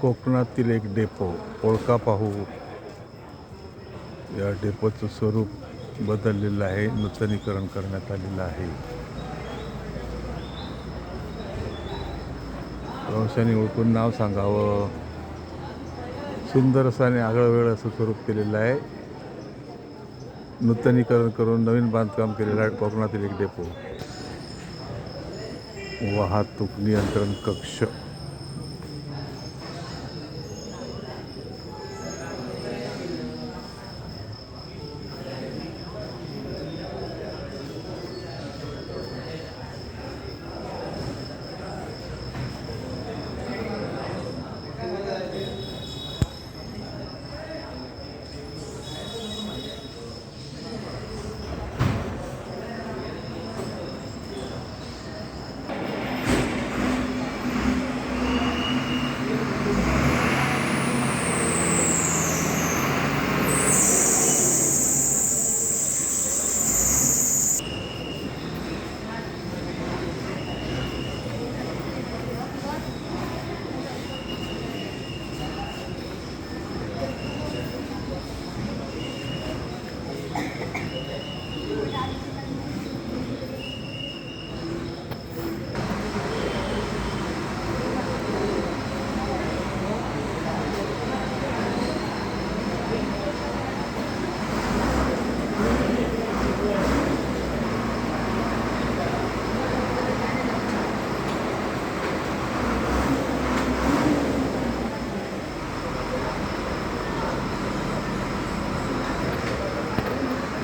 कोकणातील एक डेपो ओळखा पाहू. या डेपोचं स्वरूप बदललेलं आहे, नूतनीकरण करण्यात आलेलं आहे. प्रवाशांनी ओळखून नाव सांगावं. सुंदर असं आणि आगळं वेगळं असं स्वरूप केलेलं आहे. नूतनीकरण करून नवीन बांधकाम केलेलं आहे कोकणातील एक डेपो. वाहतूक नियंत्रण कक्ष.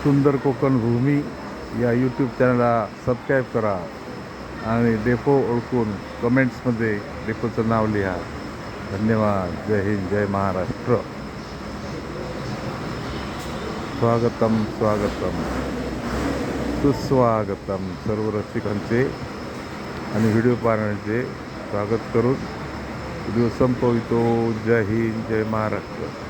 सुंदर कोकण भूमी या यूट्यूब चॅनलला सबस्क्राईब करा आणि डेपो ओळखून कमेंट्समध्ये डेपोचं नाव लिहा. धन्यवाद. जय हिंद, जय महाराष्ट्र. स्वागतम स्वागतम सुस्वागतम. सर्व रसिकांचे आणि व्हिडिओ पाहण्याचे स्वागत करून व्हिडिओ संपवितो. जय हिंद, जय महाराष्ट्र.